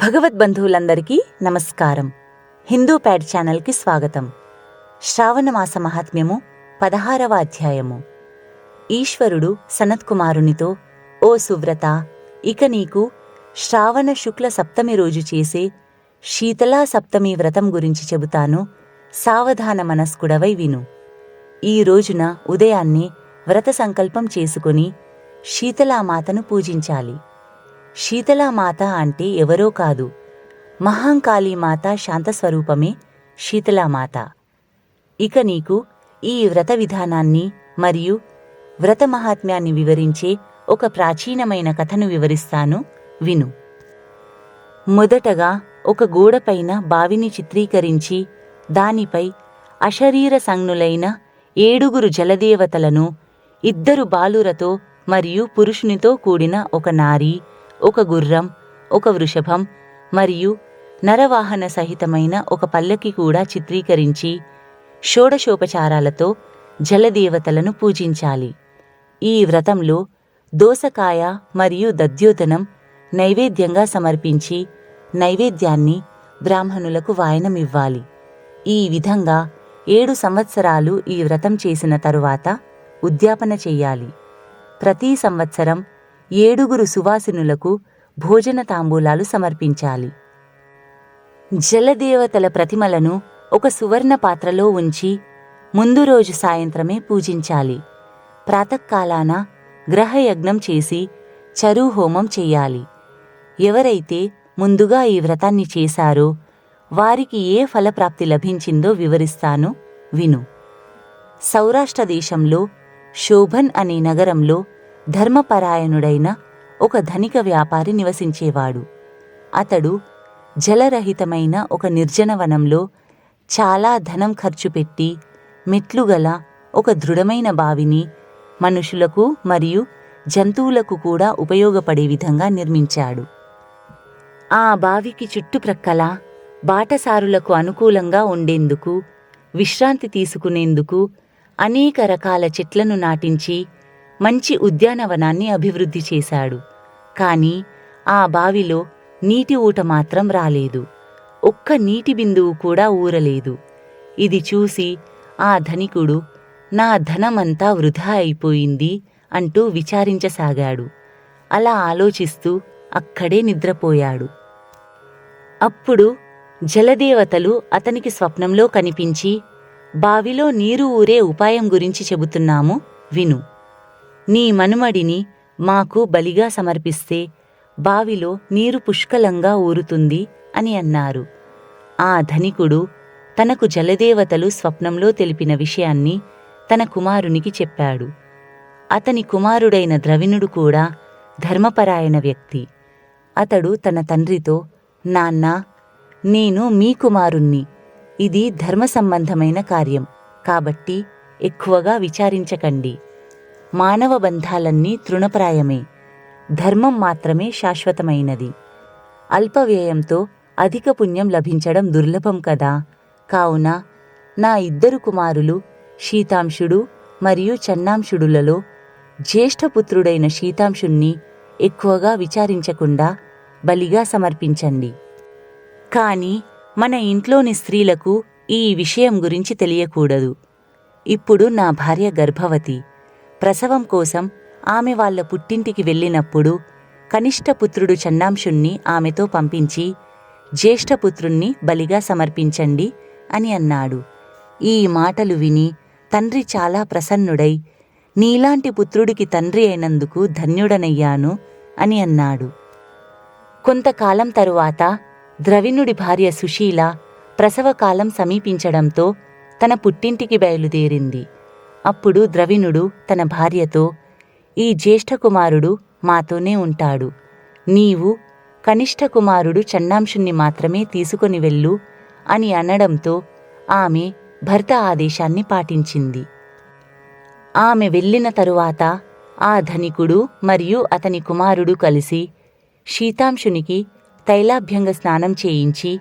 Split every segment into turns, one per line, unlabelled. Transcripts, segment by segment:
భగవద్బంధువులందరికీ నమస్కారం. హిందూ ప్యాడ్ ఛానల్కి స్వాగతం. శ్రావణమాస మహాత్మ్యము 16వ అధ్యాయము. ఈశ్వరుడు సనత్కుమారునితో, ఓ సువ్రత, ఇక నీకు శ్రావణ శుక్ల సప్తమి రోజు చేసే శీతలా సప్తమి వ్రతం గురించి చెబుతాను. సావధాన మనస్కుడవై విను. ఈ రోజున ఉదయాన్నే వ్రత సంకల్పం చేసుకుని శీతలామాతను పూజించాలి. శీతలామాత అంటే ఎవరో కాదు, మహాంకాళీమాత శాంతస్వరూపమే శీతలామాత. ఇక నీకు ఈ వ్రత విధానాన్ని మరియు వ్రత మహాత్మ్యాన్ని వివరించే ఒక ప్రాచీనమైన కథను వివరిస్తాను, విను. మొదటగా ఒక గోడపైన బావిని చిత్రీకరించి దానిపై అశరీర సంజ్ఞులైన 7 జలదేవతలను, 2 బాలురతో మరియు పురుషునితో కూడిన ఒక నారి, ఒక గుర్రం, ఒక వృషభం మరియు నరవాహన సహితమైన ఒక పల్లకి కూడా చిత్రీకరించి షోడశోపచారాలతో జలదేవతలను పూజించాలి. ఈ వ్రతంలో దోసకాయ మరియు దద్యోతనం నైవేద్యంగా సమర్పించి నైవేద్యాన్ని బ్రాహ్మణులకు వాయనమివ్వాలి. ఈ విధంగా 7 సంవత్సరాలు ఈ వ్రతం చేసిన తరువాత ఉద్యాపన చెయ్యాలి. ప్రతి సంవత్సరం 7 సువాసినులకు భోజన తాంబూలాలు సమర్పించాలి. జలదేవతల ప్రతిమలను ఒక సువర్ణ పాత్రలో ఉంచి ముందు రోజు సాయంత్రమే పూజించాలి. ప్రాతకాలాన గ్రహయజ్ఞం చేసి చరుహోమం చెయ్యాలి. ఎవరైతే ముందుగా ఈ వ్రతాన్ని చేశారో వారికి ఏ ఫలప్రాప్తి లభించిందో వివరిస్తాను, విను. సౌరాష్ట్ర దేశంలో శోభన్ అనే నగరంలో ధర్మపరాయణుడైన ఒక ధనిక వ్యాపారి నివసించేవాడు. అతడు జలరహితమైన ఒక నిర్జనవనంలో చాలా ధనం ఖర్చు పెట్టి మెట్లుగల ఒక దృఢమైన బావిని మనుషులకు మరియు జంతువులకు కూడా ఉపయోగపడే విధంగా నిర్మించాడు. ఆ బావికి చుట్టుప్రక్కల బాటసారులకు అనుకూలంగా ఉండేందుకు, విశ్రాంతి తీసుకునేందుకు అనేక రకాల చెట్లను నాటించి మంచి ఉద్యానవనాన్ని అభివృద్ధి చేశాడు. కాని ఆ బావిలో నీటి ఊట మాత్రం రాలేదు. ఒక్క నీటి బిందువు కూడా ఊరలేదు. ఇది చూసి ఆ ధనికుడు, నా ధనమంతా వృధా అయిపోయింది అంటూ విచారించసాగాడు. అలా ఆలోచిస్తూ అక్కడే నిద్రపోయాడు. అప్పుడు జలదేవతలు అతనికి స్వప్నంలో కనిపించి, బావిలో నీరు ఊరే ఉపాయం గురించి చెబుతున్నాము, విను. నీ మనుమడిని మాకు బలిగా సమర్పిస్తే బావిలో నీరు పుష్కలంగా ఊరుతుంది అని అన్నారు. ఆ ధనికుడు తనకు జలదేవతలు స్వప్నంలో తెలిపిన విషయాన్ని తన కుమారునికి చెప్పాడు. అతని కుమారుడైన ద్రవిణుడు కూడా ధర్మపరాయణ వ్యక్తి. అతడు తన తండ్రితో, నాన్నా, నేను మీ కుమారుణ్ణి. ఇది ధర్మ సంబంధమైన కార్యం కాబట్టి ఎక్కువగా విచారించకండి. మానవ బంధాలన్నీ తృణప్రాయమే. ధర్మం మాత్రమే శాశ్వతమైనది. అల్పవ్యయంతో అధిక పుణ్యం లభించడం దుర్లభం కదా. కావున నా 2 కుమారులు శీతాంశుడు మరియు చన్నాంశుడులలో జ్యేష్ఠపుత్రుడైన శీతాంశుణ్ణి ఎక్కువగా విచారించకుండా బలిగా సమర్పించండి. కాని మన ఇంట్లోని స్త్రీలకు ఈ విషయం గురించి తెలియకూడదు. ఇప్పుడు నా భార్య గర్భవతి. ప్రసవం కోసం ఆమె వాళ్ళ పుట్టింటికి వెళ్ళినప్పుడు కనిష్టపుత్రుడు చన్నాంశుణ్ణి ఆమెతో పంపించి జ్యేష్ఠపుత్రుణ్ణి బలిగా సమర్పించండి అని అన్నాడు. ఈ మాటలు విని తండ్రి చాలా ప్రసన్నుడై, నీలాంటి పుత్రుడికి తండ్రి అయినందుకు ధన్యుడనయ్యాను అని అన్నాడు. కొంతకాలం తరువాత ద్రవిణుడి భార్య సుశీల ప్రసవకాలం సమీపించడంతో తన పుట్టింటికి బయలుదేరింది. అప్పుడు ద్రవిణుడు తన భార్యతో, ఈ జ్యేష్ఠకుమారుడు మాతోనే ఉంటాడు. నీవు కనిష్ట కుమారుడు చన్నాంశుణ్ణి మాత్రమే తీసుకొని వెళ్ళు అని అనడంతో ఆమె భర్త ఆదేశాన్ని పాటించింది. ఆమె వెళ్ళిన తరువాత ఆ ధనికుడు మరియు అతని కుమారుడు కలిసి శీతాంశునికి తైలాభ్యంగ స్నానం చేయించి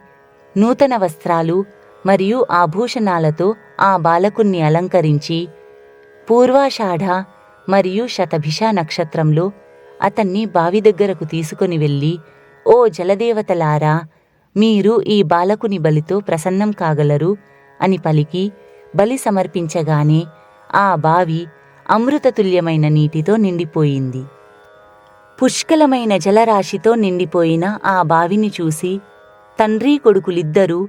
నూతన వస్త్రాలు మరియు ఆభూషణాలతో ఆ బాలకుణ్ణి అలంకరించి పూర్వాషాఢ మరియు శతభిష నక్షత్రంలో అతన్ని బావి దగ్గరకు తీసుకొని వెళ్ళి, ఓ జలదేవతలారా, మీరు ఈ బాలకుని బలితో ప్రసన్నం కాగలరు అని పలికి బలి సమర్పించగానే ఆ బావి అమృతతుల్యమైన నీటితో నిండిపోయింది. పుష్కలమైన జలరాశితో నిండిపోయిన ఆ బావిని చూసి తండ్రి కొడుకులిద్దరూ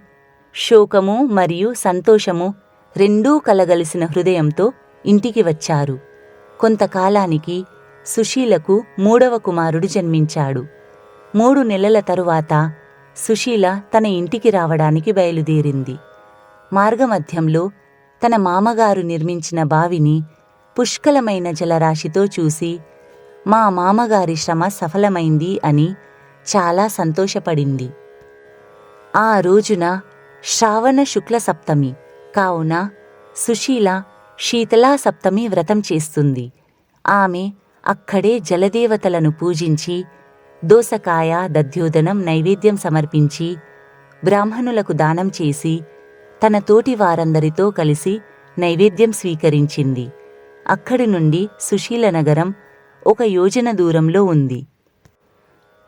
శోకము మరియు సంతోషము రెండూ కలగలిసిన హృదయంతో ఇంటికి వచ్చారు. కొంతకాలానికి సుశీలకు 3వ కుమారుడు జన్మించాడు. 3 నెలల తరువాత సుశీల తన ఇంటికి రావడానికి బయలుదేరింది. మార్గమధ్యంలో తన మామగారు నిర్మించిన బావిని పుష్కలమైన జలరాశితో చూసి మా మామగారి శ్రమ సఫలమైంది అని చాలా సంతోషపడింది. ఆ రోజున శ్రావణ శుక్ల సప్తమి కావున సుశీల శీతలా సప్తమి వ్రతం చేస్తుంది. ఆమె అక్కడే జలదేవతలను పూజించి దోసకాయ దధ్యోదనం నైవేద్యం సమర్పించి బ్రాహ్మణులకు దానం చేసి తన తోటి వారందరితో కలిసి నైవేద్యం స్వీకరించింది. అక్కడి నుండి సుశీల నగరం 1 యోజన దూరంలో ఉంది.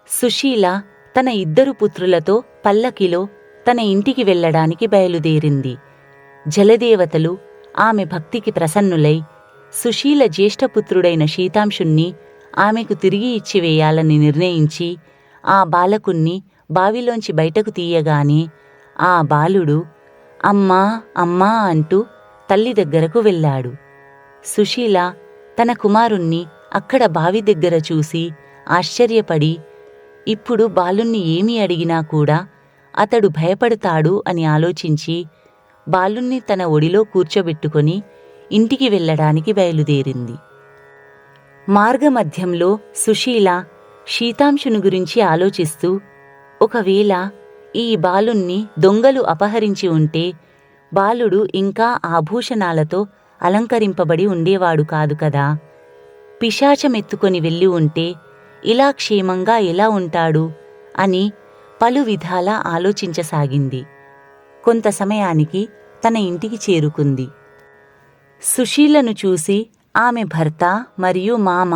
సుశీల తన 2 పుత్రులతో పల్లకిలో తన ఇంటికి వెళ్ళడానికి బయలుదేరింది. జలదేవతలు ఆమె భక్తికి ప్రసన్నులై సుశీల జ్యేష్ఠపుత్రుడైన శీతాంశుణ్ణి ఆమెకు తిరిగి ఇచ్చివేయాలని నిర్ణయించి ఆ బాలకుణ్ణి బావిలోంచి బయటకు తీయగానే ఆ బాలుడు అమ్మా అమ్మా అంటూ తల్లి దగ్గరకు వెళ్ళాడు. సుశీల తన కుమారుణ్ణి అక్కడ బావి దగ్గర చూసి ఆశ్చర్యపడి ఇప్పుడు బాలుణ్ణి ఏమి అడిగినా కూడా అతడు భయపడతాడు అని ఆలోచించి బాలుణ్ణి తన ఒడిలో కూర్చోబెట్టుకొని ఇంటికి వెళ్ళడానికి బయలుదేరింది. మార్గమధ్యంలో సుశీల శీతాంశుని గురించి ఆలోచిస్తూ ఒకవేళ ఈ బాలుణ్ణి దొంగలు అపహరించి ఉంటే బాలుడు ఇంకా ఆభూషణాలతో అలంకరింపబడి ఉండేవాడు కాదు కదా, పిశాచమెత్తుకొని వెళ్ళి ఉంటే ఇలా క్షేమంగా ఎలా ఉంటాడు అని పలు విధాలా ఆలోచించసాగింది. కొంత సమయానికి తన ఇంటికి చేరుకుంది. సుశీలను చూసి ఆమె భర్త మరియు మామ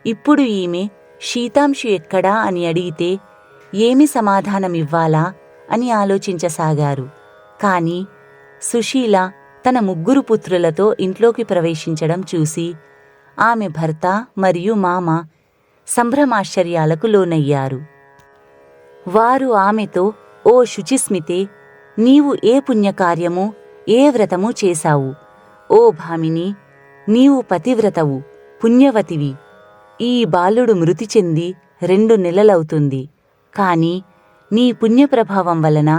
ఇప్పుడు ఈమె శీతాంశు ఎక్కడా అని అడిగితే ఏమి సమాధానమివ్వాలా అని ఆలోచించసాగారు. కాని సుశీల తన 3 పుత్రులతో ఇంట్లోకి ప్రవేశించడం చూసి ఆమె భర్త మరియు మామ సంభ్రమాశ్చర్యాలకు లోనయ్యారు. వారు ఆమెతో, ఓ శుచిస్మితే, నీవు ఏ పుణ్యకార్యము ఏ వ్రతము చేశావు? ఓ భామిని, నీవు పతివ్రతవు, పుణ్యవతివి. ఈ బాలుడు మృతి చెంది 2 నెలలవుతుంది. కాని నీ పుణ్యప్రభావం వలన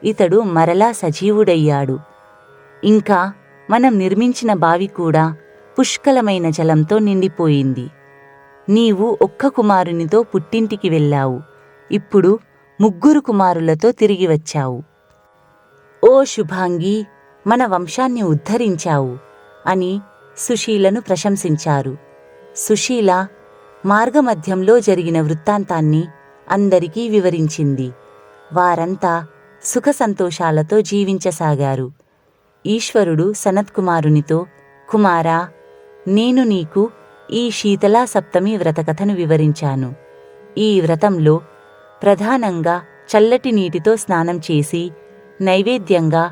ఇతడు మరలా సజీవుడయ్యాడు. ఇంకా మనం నిర్మించిన బావి కూడా పుష్కలమైన జలంతో నిండిపోయింది. నీవు 1 కుమారునితో పుట్టింటికి వెళ్ళావు. ఇప్పుడు 3 కుమారులతో తిరిగి వచ్చావు. ఓ శుభాంగి, మన వంశాన్ని ఉద్ధరించావు అని సుశీలను ప్రశంసించారు. సుశీల మార్గమధ్యంలో జరిగిన వృత్తాంతాన్ని అందరికీ వివరించింది. వారంతా సుఖసంతోషాలతో జీవించసాగారు. ఈశ్వరుడు సనత్కుమారునితో, కుమారా, నేను నీకు ఈ శీతలా సప్తమి వ్రతకథను వివరించాను. ఈ వ్రతంలో ప్రధానంగా చల్లటి నీటితో స్నానం చేసి నైవేద్యంగా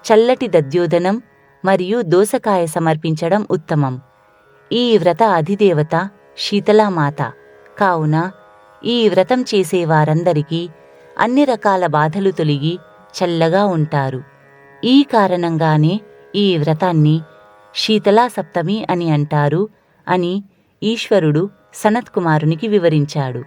చల్లటి దధ్యోదనం మరియు దోసకాయ సమర్పించడం ఉత్తమం. ఈ వ్రత అధిదేవత శీతలామాత కావున ఈ వ్రతం చేసేవారందరికీ అన్ని రకాల బాధలు తొలగి చల్లగా ఉంటారు. ఈ కారణంగానే ఈ వ్రతాన్ని శీతలా సప్తమి అని అంటారు అని ఈశ్వరుడు సనత్కుమారునికి వివరించాడు.